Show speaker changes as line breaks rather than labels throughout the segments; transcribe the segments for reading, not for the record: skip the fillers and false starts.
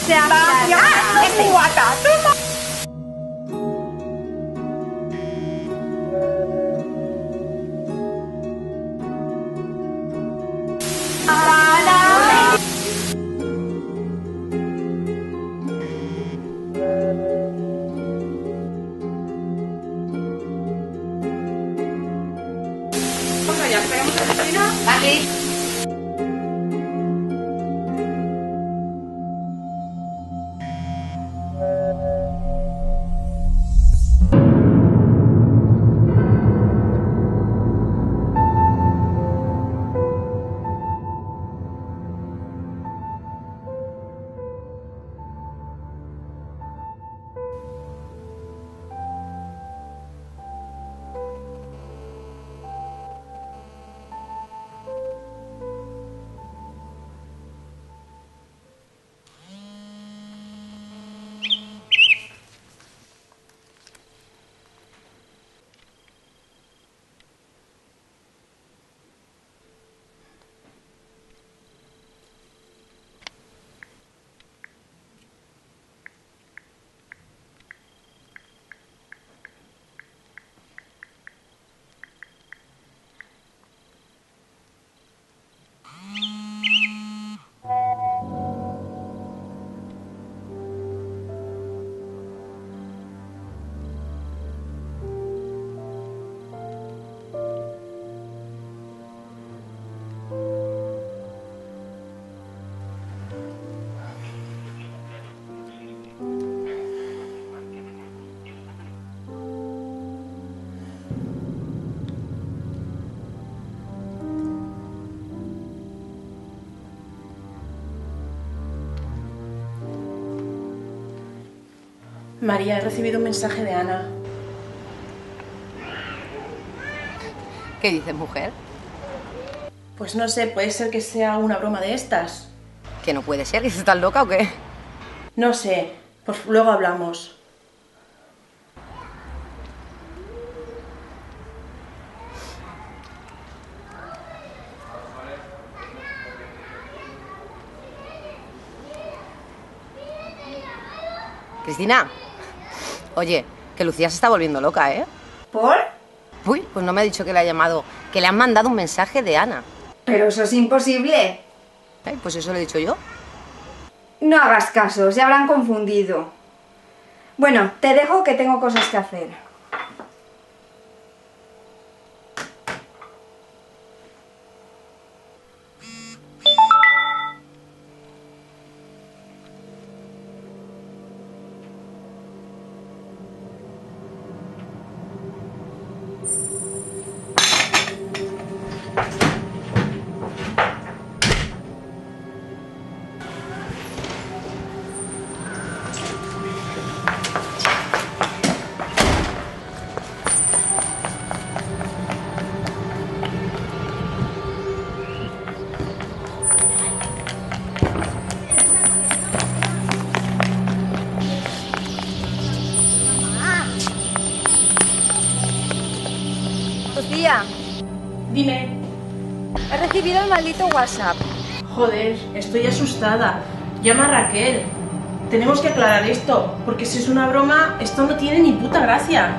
sea
Ya esperamos a Cristina.
Vale.
María, he recibido un mensaje de Ana.
¿Qué dices, mujer?
Pues no sé, puede ser que sea una broma de estas.
¿Que no puede ser? ¿Que estás loca o qué?
No sé, pues luego hablamos.
Cristina, oye, que Lucía se está volviendo loca, ¿eh?
¿Por?
Uy, pues no me ha dicho que le ha llamado, que le han mandado un mensaje de Ana.
Pero eso es imposible.
Ay, pues eso lo he dicho yo.
No hagas caso, se habrán confundido. Bueno, te dejo que tengo cosas que hacer. Lucía,
Dime.
he recibido el maldito WhatsApp.
Joder, estoy asustada. Llama a Raquel. Tenemos que aclarar esto, porque si es una broma, esto no tiene ni puta gracia.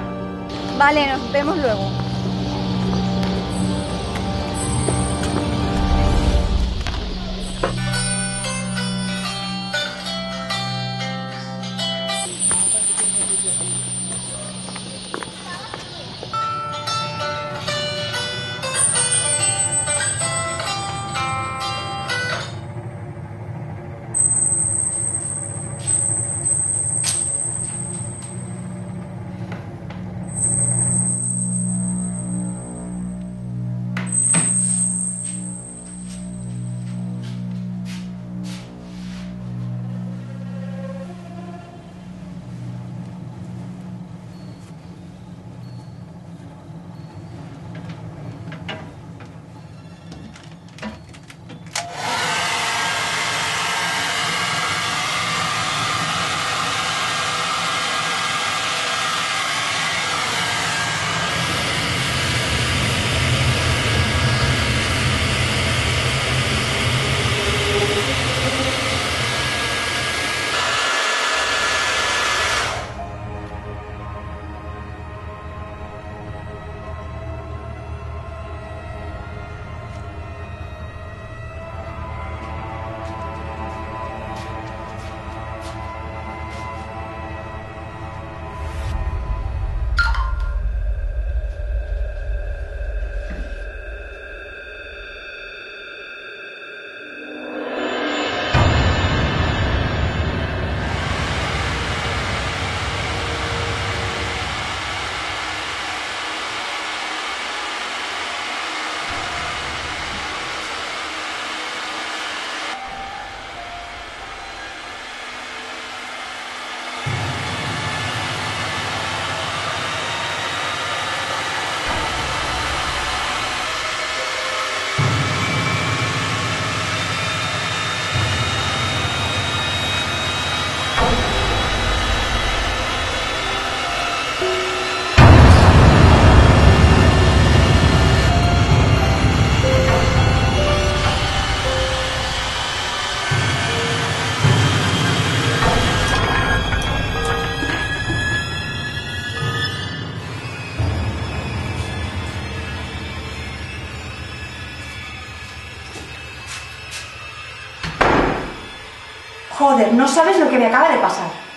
Vale, nos vemos luego. Joder, no sabes lo que me acaba de pasar.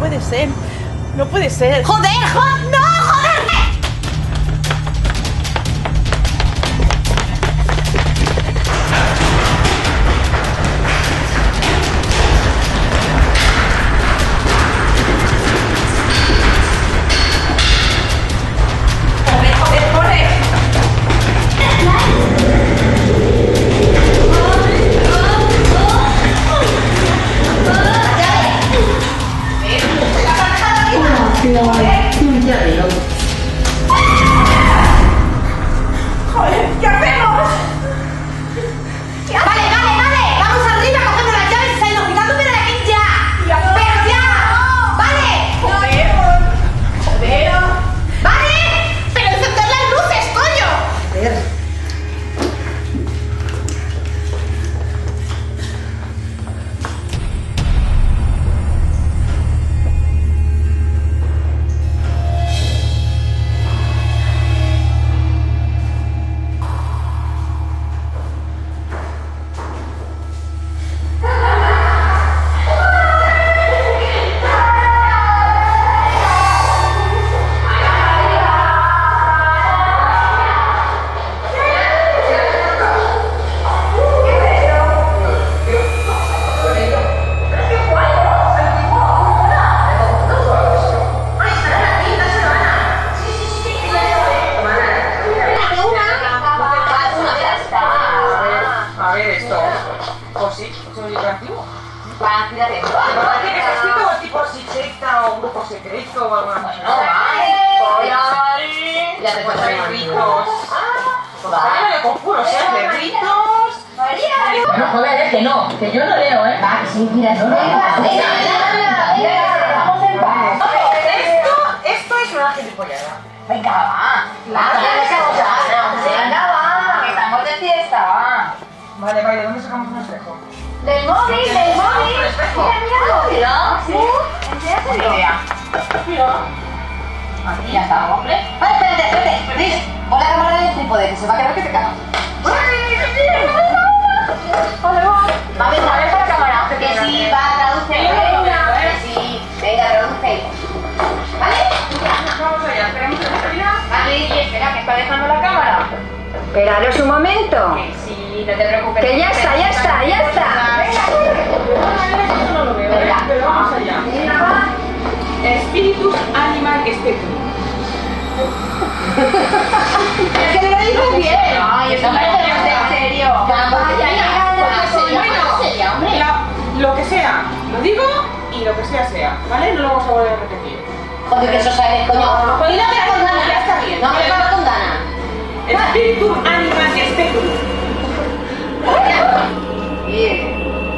puede ser. No puede ser.
¡Joder! ¡No! ¡Joder!
Conjuros, de ritos.
No, joder, que no, que yo no leo, Va, que sí, mira, no, vamos en paz. Esto es una gilipollada. Venga, va. Claro, venga, va. Que estamos de fiesta, va. Vale, ¿de dónde sacamos un espejo? Del móvil, del móvil. Mira, sí. Enséñaselo. Mira. Aquí ya está, hombre. Vale, espérate. Pon la cámara del trípode, que se va a quedar que te cagas. Va a ver la cámara. Que sí, va, traduce. Que sí, venga, traduce. ¿Vale?
Vamos allá, esperemos que termina.
Vale, espera, que está dejando la cámara.
Esperaros un momento.
Que sí, no te preocupes.
Que ya está, ya está, ya está.
No lo veo, pero vamos allá. Spiritus Animal Spectrum.
Es que me lo dices bien. Ay, eso me parece en serio.
Lo que sea, lo digo y lo que sea, ¿vale? No lo vamos a volver a repetir.
Joder, que eso sale, coño. Y no me con ganas.
Ya está bien.
No me con ganas.
Spiritus Animal Spectrum.
Bien.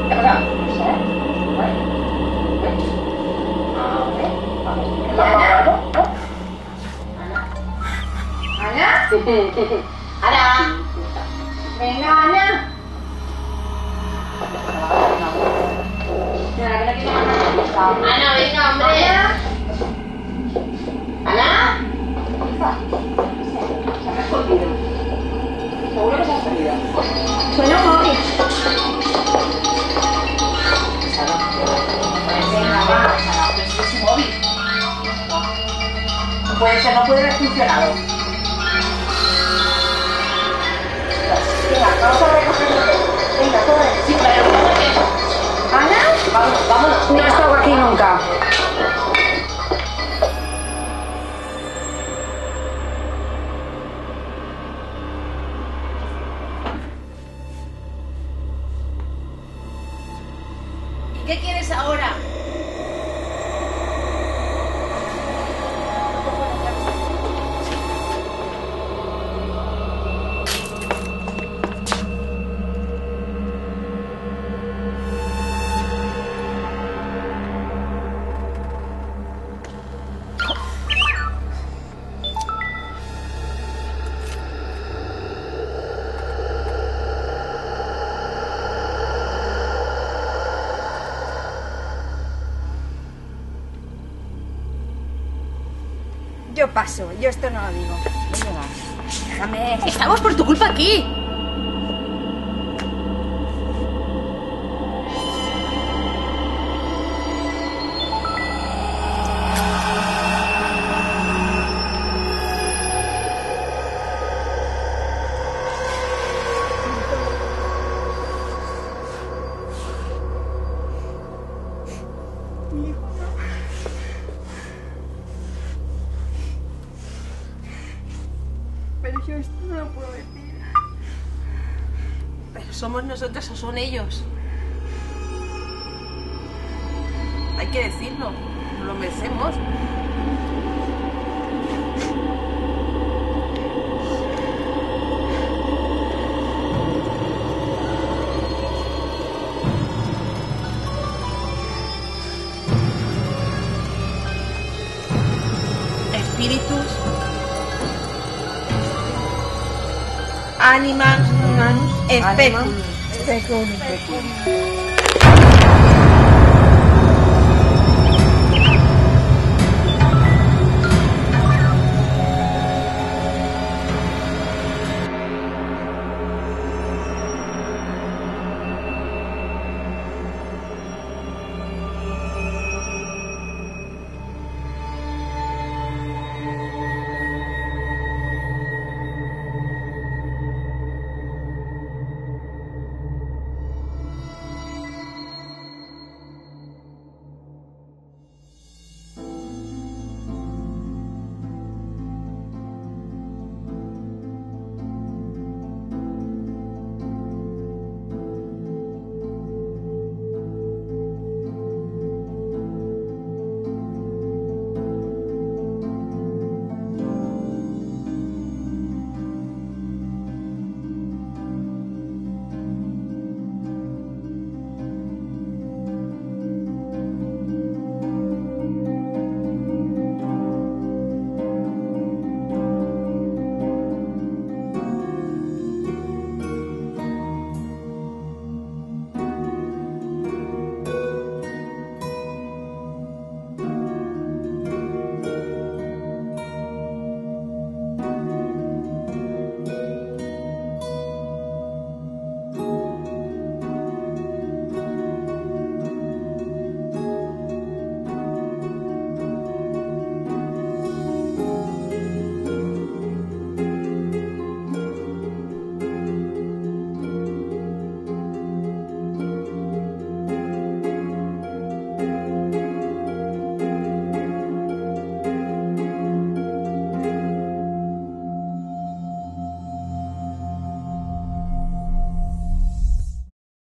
¿Qué ha pasado? No sé. Ana. Ana. Venga, Ana. Ana, venga, hombre. Ana. Se me ha escondido. Seguro que se ha escondido.
Bueno, móvil.
Venga, va. Es su móvil. No puede ser, no puede haber funcionado. Venga, vamos a recogerlo todo. Venga, corre. Sí, pero
¿Ana?
vámonos.
No he estado aquí nunca.
¿Y qué quieres ahora?
Yo paso, yo esto no lo digo. Déjame.
Estamos por tu culpa aquí.
Pero yo esto no lo puedo decir.
Pero somos nosotros o son ellos. Hay que decirlo, nos lo merecemos. Espíritus, Animals, Speculum.